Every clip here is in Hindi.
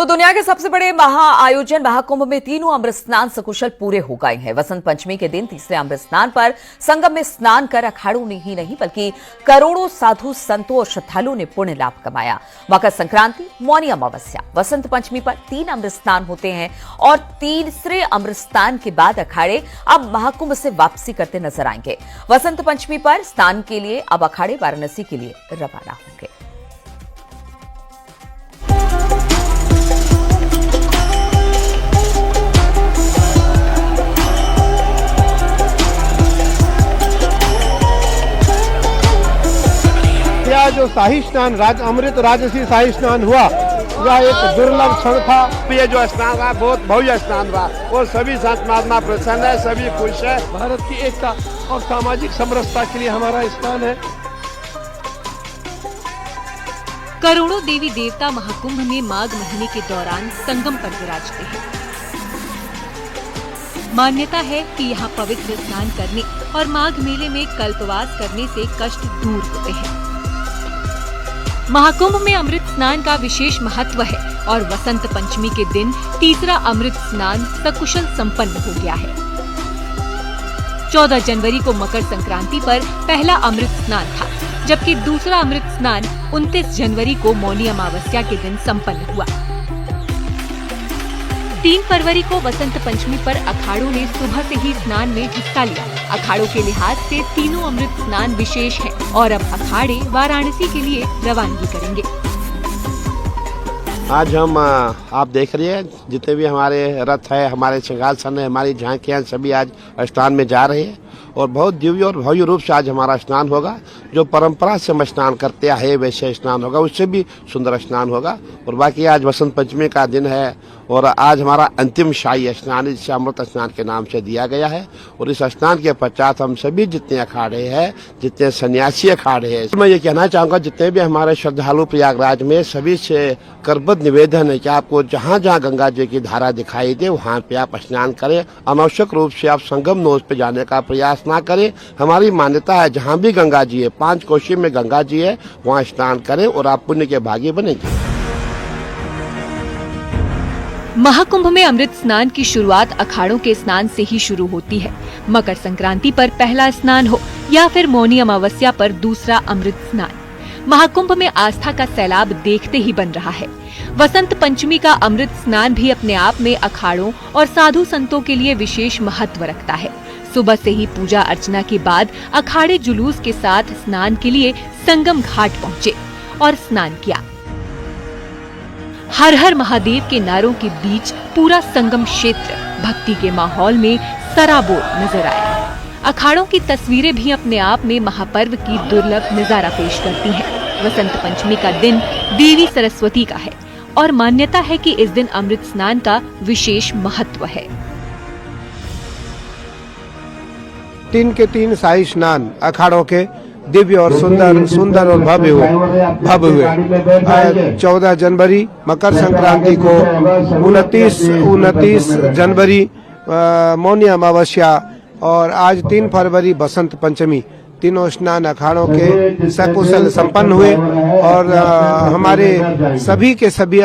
तो दुनिया के सबसे बड़े महाआयोजन महाकुंभ में तीनों अमृत स्नान सकुशल पूरे हो गए हैं। वसंत पंचमी के दिन तीसरे अमृत स्नान पर संगम में स्नान कर अखाड़ों ने ही नहीं बल्कि करोड़ों साधु संतों और श्रद्धालुओं ने पुण्य लाभ कमाया। मकर संक्रांति, मौनी अमावस्या, वसंत पंचमी पर 3 अमृत स्नान होते हैं और तीसरे अमृत स्नान के बाद अखाड़े अब महाकुंभ से वापसी करते नजर आएंगे। वसंत पंचमी पर स्नान के लिए अब अखाड़े वाराणसी के लिए रवाना होंगे। जो शाही स्नान अमृत राजसी शाही स्नान हुआ वह एक दुर्लभ क्षण था। ये जो स्नान रहा बहुत भव्य स्नान रहा और सभी संत महात्मा प्रसन्न है, सभी खुश है। भारत की एकता और सामाजिक समरसता के लिए हमारा स्नान है। करोड़ों देवी देवता महाकुंभ में माघ महीने के दौरान संगम पर विराजते हैं। मान्यता है कि यहाँ पवित्र स्नान करने और माघ मेले में कल्पवास करने से कष्ट दूर होते हैं। महाकुंभ में अमृत स्नान का विशेष महत्व है और वसंत पंचमी के दिन तीसरा अमृत स्नान सकुशल संपन्न हो गया है। 14 जनवरी को मकर संक्रांति पर पहला अमृत स्नान था, जबकि दूसरा अमृत स्नान 29 जनवरी को मौनी अमावस्या के दिन संपन्न हुआ। 3 फरवरी को वसंत पंचमी पर अखाड़ों ने सुबह से ही स्नान में हिस्सा लिया। अखाड़ों के लिहाज से तीनों अमृत स्नान विशेष हैं और अब अखाड़े वाराणसी के लिए रवानगी करेंगे। आज हम आप देख रहे हैं जितने भी हमारे रथ है, हमारे सिंहासन है, हमारी झांकियां सभी आज स्नान में जा रहे हैं और बहुत दिव्य और भव्य रूप से आज हमारा स्नान होगा। जो परंपरा से हम स्नान करते आए वैसे स्नान होगा, उससे भी सुंदर स्नान होगा। और बाकी आज वसंत पंचमी का दिन है और आज हमारा अंतिम शाही स्नान जिसे अमृत स्नान के नाम से दिया गया है। और इस स्नान के पश्चात हम सभी जितने अखाड़े हैं, जितने सन्यासी अखाड़े हैं, मैं ये कहना चाहूँगा जितने भी हमारे श्रद्धालु प्रयागराज में सभी से करबद्ध निवेदन है कि आपको जहाँ जहाँ गंगा जी की धारा दिखाई दे वहाँ पे आप स्नान करें। अनावश्यक रूप से आप संगम नोज पे जाने का प्रयास ना करें। हमारी मान्यता है जहाँ भी गंगा जी है, 5 कोशी में गंगा जी है, वहाँ स्नान करें और आप पुण्य के भागी बनेंगे। महाकुंभ में अमृत स्नान की शुरुआत अखाड़ों के स्नान से ही शुरू होती है। मकर संक्रांति पर पहला स्नान हो या फिर मौनी अमावस्या पर दूसरा अमृत स्नान, महाकुंभ में आस्था का सैलाब देखते ही बन रहा है। वसंत पंचमी का अमृत स्नान भी अपने आप में अखाड़ों और साधु संतों के लिए विशेष महत्व रखता है। सुबह से ही पूजा अर्चना के बाद अखाड़े जुलूस के साथ स्नान के लिए संगम घाट पहुँचे और स्नान किया। हर हर महादेव के नारों के बीच पूरा संगम क्षेत्र भक्ति के माहौल में सराबोर नजर आया। अखाड़ों की तस्वीरें भी अपने आप में महापर्व की दुर्लभ नजारा पेश करती हैं। वसंत पंचमी का दिन देवी सरस्वती का है और मान्यता है कि इस दिन अमृत स्नान का विशेष महत्व है। 3 के 3 शाही स्नान अखाड़ों के दिव्य और सुंदर और भव्य हुए। 14 जनवरी मकर संक्रांति को, 29 जनवरी मौनी अमावस्या और आज 3 फरवरी बसंत पंचमी, तीनों स्नान अखाड़ों के सकुशल संपन्न हुए और हमारे सभी के सभी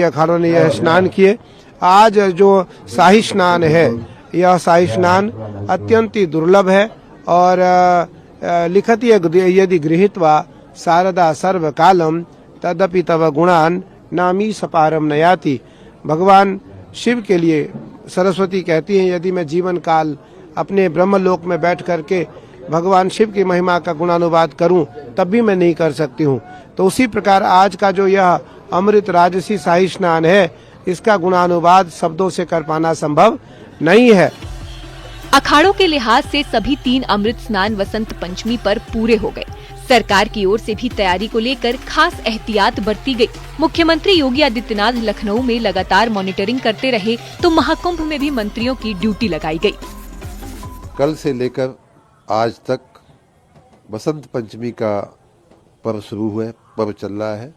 अखाड़ों ने यह स्नान किए। आज जो शाही स्नान है, यह शाही स्नान अत्यंत ही दुर्लभ है और लिखति यदि गृहीत्वा शारदा सर्वकालम तदपि तव गुणान नामी सपारम नयाति। भगवान शिव के लिए सरस्वती कहती हैं, यदि मैं जीवन काल अपने ब्रह्मलोक में बैठ करके भगवान शिव की महिमा का गुणानुवाद करूं तब भी मैं नहीं कर सकती हूं। तो उसी प्रकार आज का जो यह अमृत राजसी शाही स्नान है, इसका गुणानुवाद शब्दों से कर पाना संभव नहीं है। अखाड़ों के लिहाज से सभी 3 अमृत स्नान वसंत पंचमी पर पूरे हो गए। सरकार की ओर से भी तैयारी को लेकर खास एहतियात बरती गई। मुख्यमंत्री योगी आदित्यनाथ लखनऊ में लगातार मॉनिटरिंग करते रहे तो महाकुंभ में भी मंत्रियों की ड्यूटी लगाई गई। कल से लेकर आज तक वसंत पंचमी का पर्व शुरू हुआ है, पर्व चल रहा है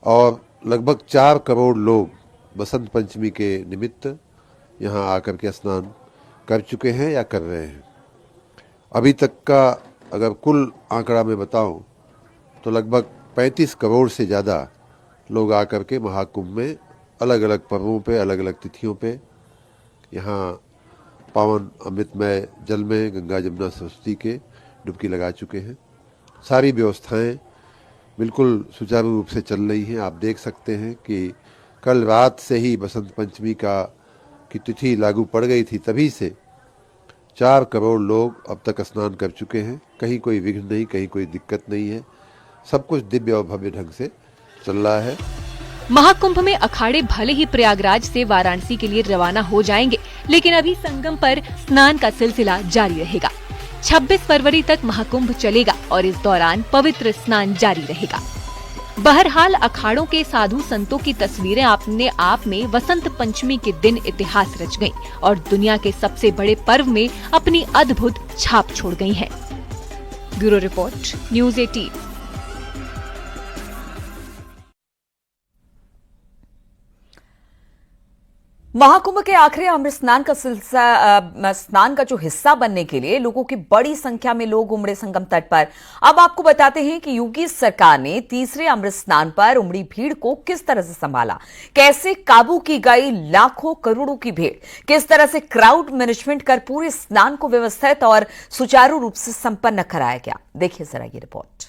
और लगभग 4 करोड़ लोग वसंत पंचमी के निमित्त यहाँ आकर के स्नान कर चुके हैं या कर रहे हैं। अभी तक का अगर कुल आंकड़ा मैं बताऊं तो लगभग 35 करोड़ से ज़्यादा लोग आकर के महाकुंभ में अलग अलग पर्वों पे, अलग अलग तिथियों पे यहाँ पावन अमृतमय जल में गंगा जमुना सरस्वती के डुबकी लगा चुके हैं। सारी व्यवस्थाएं बिल्कुल सुचारू रूप से चल रही हैं। आप देख सकते हैं कि कल रात से ही बसंत पंचमी की तिथि लागू पड़ गई थी, तभी से 4 करोड़ लोग अब तक स्नान कर चुके हैं। कहीं कोई विघ्न नहीं, कहीं कोई दिक्कत नहीं है। सब कुछ दिव्य और भव्य ढंग से चल रहा है। महाकुंभ में अखाड़े भले ही प्रयागराज से वाराणसी के लिए रवाना हो जाएंगे, लेकिन अभी संगम पर स्नान का सिलसिला जारी रहेगा। 26 फरवरी तक महाकुंभ चलेगा और इस दौरान पवित्र स्नान जारी रहेगा। बहरहाल अखाड़ों के साधु संतों की तस्वीरें अपने आप में वसंत पंचमी के दिन इतिहास रच गईं और दुनिया के सबसे बड़े पर्व में अपनी अद्भुत छाप छोड़ गई हैं। Bureau report, news 18। महाकुंभ के आखिरी अमृत स्नान का सिलसिला स्नान का जो हिस्सा बनने के लिए लोगों की बड़ी संख्या में लोग उमड़े संगम तट पर। अब आपको बताते हैं कि योगी सरकार ने तीसरे अमृत स्नान पर उमड़ी भीड़ को किस तरह से संभाला, कैसे काबू की गई लाखों करोड़ों की भीड़, किस तरह से क्राउड मैनेजमेंट कर पूरे स्नान को व्यवस्थित और सुचारू रूप से संपन्न कराया गया। देखिए जरा ये रिपोर्ट।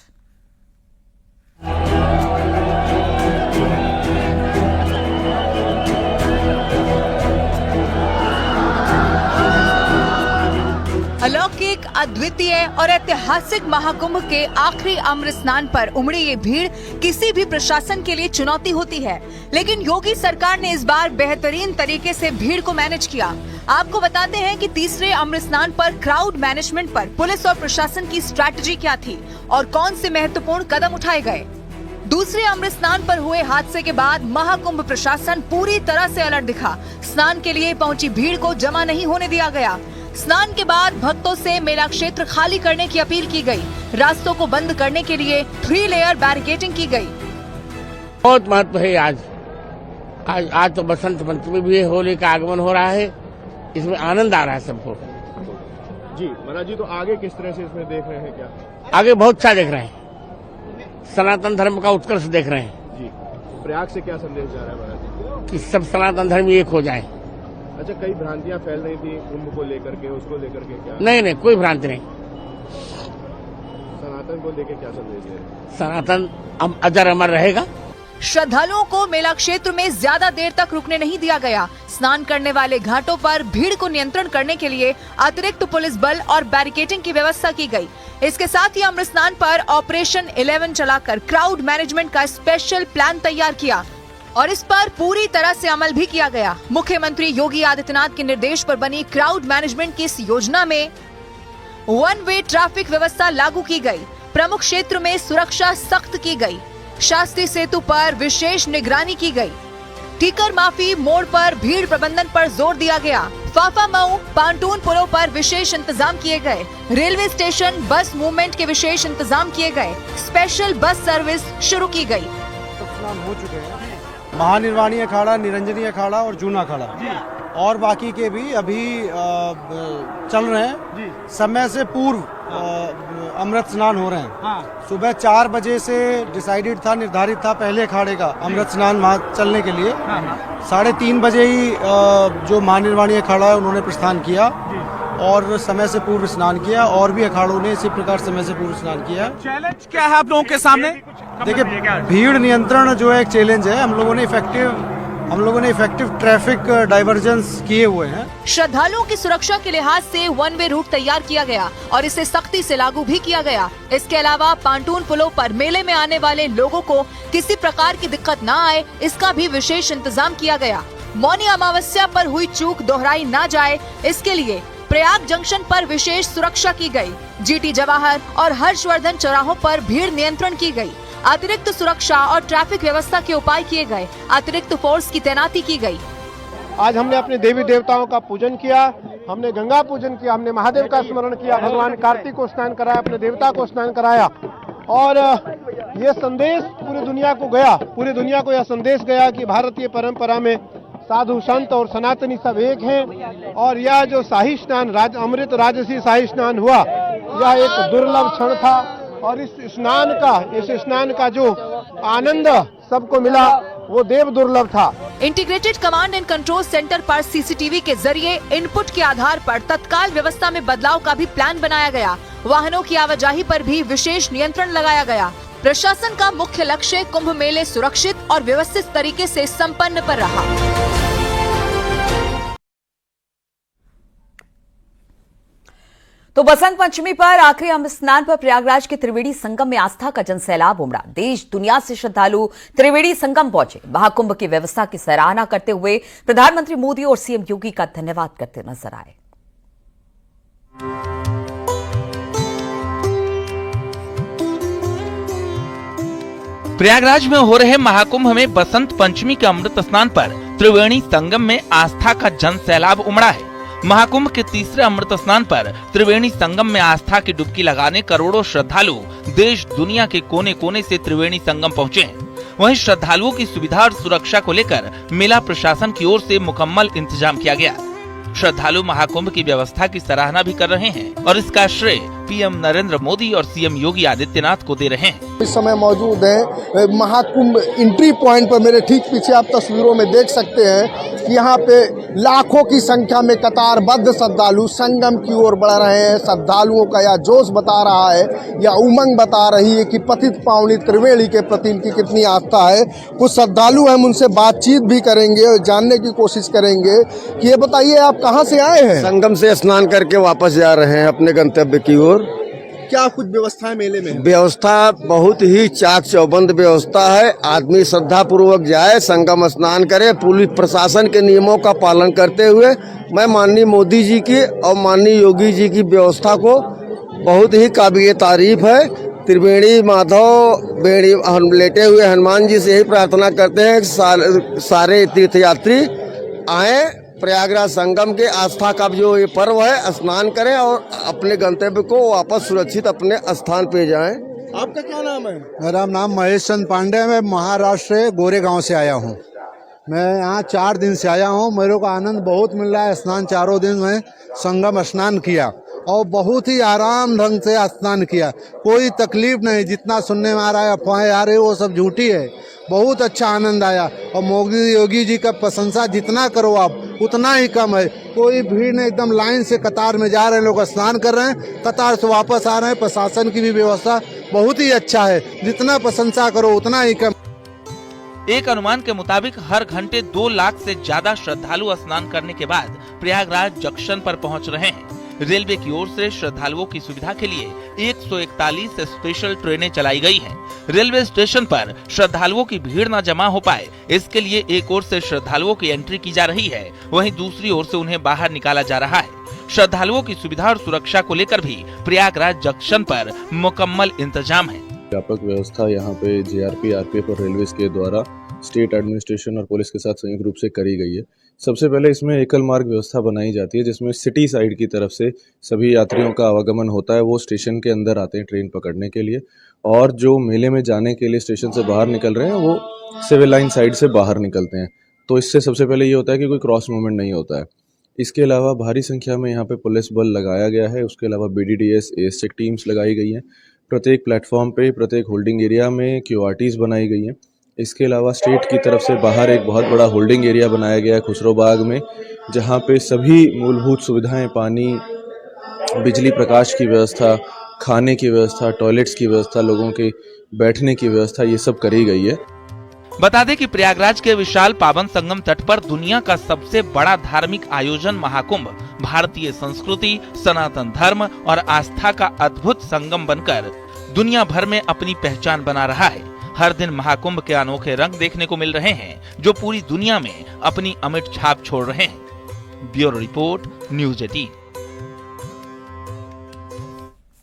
अलौकिक, अद्वितीय और ऐतिहासिक महाकुंभ के आखिरी अमृत स्नान पर उमड़ी ये भीड़ किसी भी प्रशासन के लिए चुनौती होती है, लेकिन योगी सरकार ने इस बार बेहतरीन तरीके से भीड़ को मैनेज किया। आपको बताते हैं कि तीसरे अमृत स्नान पर क्राउड मैनेजमेंट पर पुलिस और प्रशासन की स्ट्रैटेजी क्या थी और कौन से महत्वपूर्ण कदम उठाए गए। दूसरे अमृत स्नान पर हुए हादसे के बाद महाकुंभ प्रशासन पूरी तरह से अलर्ट दिखा। स्नान के लिए पहुंची भीड़ को जमा नहीं होने दिया गया। स्नान के बाद भक्तों से मेला क्षेत्र खाली करने की अपील की गई। रास्तों को बंद करने के लिए 3 लेयर बैरिकेडिंग की गई। बहुत महत्व है आज तो बसंत पंचमी भी है, होली का आगमन हो रहा है, इसमें आनंद आ रहा है सबको। जी महाराज जी, तो आगे किस तरह से इसमें देख रहे हैं? क्या आगे बहुत अच्छा देख रहे हैं, सनातन धर्म का उत्कर्ष देख रहे हैं जी। प्रयाग से क्या संदेश जा रहा है महाराज जी? कि सब सनातन धर्म एक हो जाए। अच्छा, कई भ्रांतियां फैल रही थी कुंभ को लेकर के, उसको लेकर के क्या? नहीं, कोई भ्रांति नहीं। सनातन को लेकर क्या संदेश है? सनातन अजर अमर रहेगा। श्रद्धालुओं को मेला क्षेत्र में ज्यादा देर तक रुकने नहीं दिया गया। स्नान करने वाले घाटों पर भीड़ को नियंत्रण करने के लिए अतिरिक्त पुलिस बल और बैरिकेडिंग की व्यवस्था की गई। इसके साथ ही अमृत स्नान पर ऑपरेशन 11 चलाकर क्राउड मैनेजमेंट का स्पेशल प्लान तैयार किया और इस पर पूरी तरह से अमल भी किया गया। मुख्यमंत्री योगी आदित्यनाथ के निर्देश पर बनी क्राउड मैनेजमेंट की इस योजना में 1 वे ट्रैफिक व्यवस्था लागू की गई। प्रमुख क्षेत्र में सुरक्षा सख्त की गई। शास्त्री सेतु पर विशेष निगरानी की गई। टीकर माफी मोड़ पर भीड़ प्रबंधन पर जोर दिया गया। फाफा मऊ पांटून पुलों पर विशेष इंतजाम किए गए। रेलवे स्टेशन बस मूवमेंट के विशेष इंतजाम किए गए। स्पेशल बस सर्विस शुरू की गई। हो चुके हैं महानिर्वाणी अखाड़ा, निरंजनी अखाड़ा और जूना अखाड़ा, और बाकी के भी अभी चल रहे हैं। समय से पूर्व अमृत स्नान हो रहे हैं। सुबह 4 बजे से डिसाइडेड था, निर्धारित था पहले अखाड़े का अमृत स्नान वहाँ चलने के लिए। 3:30 बजे ही जो महानिर्वाणी अखाड़ा है उन्होंने प्रस्थान किया और समय से पूर्व स्नान किया, और भी अखाड़ों ने इसी प्रकार समय से पूर्व स्नान किया। चैलेंज क्या है आप लोगों के सामने? देखिए, भीड़ नियंत्रण जो है एक चैलेंज है। हम लोगों ने इफेक्टिव ट्रैफिक डाइवर्जेंस किए हुए हैं। श्रद्धालुओं की सुरक्षा के लिहाज से 1 वे रूट तैयार किया गया और इसे सख्ती से लागू भी किया गया। इसके अलावा पांटून पुलों पर मेले में आने वाले लोगों को किसी प्रकार की दिक्कत न आए, इसका भी विशेष इंतजाम किया गया। मौनी अमावस्या पर हुई चूक दोहराई न जाए, इसके लिए प्रयाग जंक्शन पर विशेष सुरक्षा की गई। जीटी जवाहर और हर्षवर्धन चौराहों पर भीड़ नियंत्रण की गई। अतिरिक्त सुरक्षा और ट्रैफिक व्यवस्था के उपाय किए गए। अतिरिक्त फोर्स की तैनाती की गई। आज हमने अपने देवी देवताओं का पूजन किया, हमने गंगा पूजन किया, हमने महादेव का स्मरण किया, भगवान कार्तिक को स्नान कराया, अपने देवता को स्नान कराया, और ये संदेश पूरी दुनिया को गया। पूरी दुनिया को यह संदेश गया कि भारतीय परंपरा में साधु संत और सनातनी सब एक हैं, और यह जो शाही स्नान अमृत राजसी शाही स्नान हुआ, यह एक दुर्लभ क्षण था। और इस स्नान का जो आनंद सबको मिला वो देव दुर्लभ था। Integrated command and control centre पर सीसीटीवी के जरिए इनपुट के आधार पर तत्काल व्यवस्था में बदलाव का भी प्लान बनाया गया। वाहनों की आवाजाही पर भी विशेष नियंत्रण लगाया गया। प्रशासन का मुख्य लक्ष्य कुंभ मेले सुरक्षित और व्यवस्थित तरीके से संपन्न पर रहा। तो बसंत पंचमी पर आखिरी अमृत स्नान पर प्रयागराज के त्रिवेणी संगम में आस्था का जनसैलाब उमड़ा। देश दुनिया से श्रद्धालु त्रिवेणी संगम पहुंचे। महाकुंभ की व्यवस्था की सराहना करते हुए प्रधानमंत्री मोदी और सीएम योगी का धन्यवाद करते नजर आए। प्रयागराज में हो रहे महाकुंभ में बसंत पंचमी के अमृत स्नान पर त्रिवेणी संगम में आस्था का जनसैलाब उमड़ा है। महाकुंभ के तीसरे अमृत स्नान पर त्रिवेणी संगम में आस्था की डुबकी लगाने करोड़ों श्रद्धालु देश दुनिया के कोने कोने से त्रिवेणी संगम पहुंचे हैं। वहीं श्रद्धालुओं की सुविधा और सुरक्षा को लेकर मेला प्रशासन की ओर से मुकम्मल इंतजाम किया गया। श्रद्धालु महाकुंभ की व्यवस्था की सराहना भी कर रहे हैं और इसका श्रेय पीएम नरेंद्र मोदी और सीएम योगी आदित्यनाथ को दे रहे हैं। इस समय मौजूद है महाकुंभ एंट्री पॉइंट पर। मेरे ठीक पीछे आप तस्वीरों में देख सकते हैं कि यहाँ पे लाखों की संख्या में कतारबद्ध श्रद्धालु संगम की ओर बढ़ रहे हैं। श्रद्धालुओं का यह जोश बता रहा है या उमंग बता रही है कि पतित पावनी त्रिवेणी के प्रति इनकी कितनी आस्था है। कुछ श्रद्धालु हम उनसे बातचीत भी करेंगे और जानने की कोशिश करेंगे कि ये बताइए आप कहाँ से आए हैं? संगम से स्नान करके वापस जा रहे हैं अपने गंतव्य की ओर। क्या कुछ व्यवस्थाएं मेले में है? व्यवस्था बहुत ही चाक चौबंद व्यवस्था है। आदमी श्रद्धा पूर्वक जाए, संगम स्नान करे, पुलिस प्रशासन के नियमों का पालन करते हुए। मैं माननीय मोदी जी की और माननीय योगी जी की व्यवस्था को बहुत ही काबिल तारीफ है। त्रिवेणी माधव बेड़ी लेटे हुए हनुमान जी से यही प्रार्थना करते हैं कि सारे तीर्थयात्री आए, प्रयागराज संगम के आस्था का जो ये पर्व है स्नान करें और अपने गंतव्य को वापस सुरक्षित अपने स्थान पे जाएं। आपका क्या नाम है? मेरा नाम महेश चंद पांडे है। मैं महाराष्ट्र गोरेगांव से आया हूँ। मैं यहाँ 4 दिन से आया हूँ। मेरे को आनंद बहुत मिल रहा है। स्नान 4 दिन में संगम स्नान किया और बहुत ही आराम ढंग से स्नान किया। कोई तकलीफ नहीं। जितना सुनने में आ रहा है अफवाहें आ रही है वो सब झूठी है। बहुत अच्छा आनंद आया और मोदी योगी जी का प्रशंसा जितना करो आप उतना ही कम है। कोई भीड़ नहीं, एकदम लाइन से कतार में जा रहे हैं, लोग स्नान कर रहे हैं, कतार से वापस आ रहे हैं। प्रशासन की भी व्यवस्था बहुत ही अच्छा है। जितना प्रशंसा करो उतना ही कम। एक अनुमान के मुताबिक हर घंटे 2 लाख से ज्यादा श्रद्धालु स्नान करने के बाद प्रयागराज जंक्शन पर पहुंच रहे हैं। रेलवे की ओर से श्रद्धालुओं की सुविधा के लिए 141 स्पेशल ट्रेनें चलाई गई हैं। रेलवे स्टेशन पर श्रद्धालुओं की भीड़ न जमा हो पाए, इसके लिए एक ओर से श्रद्धालुओं की एंट्री की जा रही है, वहीं दूसरी ओर से उन्हें बाहर निकाला जा रहा है। श्रद्धालुओं की सुविधा और सुरक्षा को लेकर भी प्रयागराज जंक्शन पर मुकम्मल इंतजाम है। व्यापक व्यवस्था यहाँ पे जीआरपी, आरपीएफ और रेलवे के द्वारा स्टेट एडमिनिस्ट्रेशन और पुलिस के साथ संयुक्त रूप से करी गई है। सबसे पहले इसमें एकल मार्ग व्यवस्था बनाई जाती है, जिसमें सिटी साइड की तरफ से सभी यात्रियों का आवागमन होता है। वो स्टेशन के अंदर आते हैं ट्रेन पकड़ने के लिए, और जो मेले में जाने के लिए स्टेशन से बाहर निकल रहे हैं वो सिविल लाइन साइड से बाहर निकलते हैं। तो इससे सबसे पहले ये होता है कि कोई क्रॉस मूवमेंट नहीं होता है। इसके अलावा भारी संख्या में यहाँ पे पुलिस बल लगाया गया है। उसके अलावा BDDS, ASTEC टीम्स लगाई गई हैं। प्रत्येक प्लेटफॉर्म पे, प्रत्येक होल्डिंग एरिया में QRTs बनाई गई हैं। इसके अलावा स्टेट की तरफ से बाहर एक बहुत बड़ा होल्डिंग एरिया बनाया गया है खुसरो बाग में, जहाँ पे सभी मूलभूत सुविधाएं, पानी, बिजली, प्रकाश की व्यवस्था, खाने की व्यवस्था, टॉयलेट्स की व्यवस्था, लोगों के बैठने की व्यवस्था, ये सब करी गई है। बता दें कि प्रयागराज के विशाल पावन संगम तट पर दुनिया का सबसे बड़ा धार्मिक आयोजन महाकुंभ भारतीय संस्कृति, सनातन धर्म और आस्था का अद्भुत संगम बनकर दुनिया भर में अपनी पहचान बना रहा है। हर दिन महाकुंभ के अनोखे रंग देखने को मिल रहे हैं, जो पूरी दुनिया में अपनी अमिट छाप छोड़ रहे हैं। Bureau report, news 18।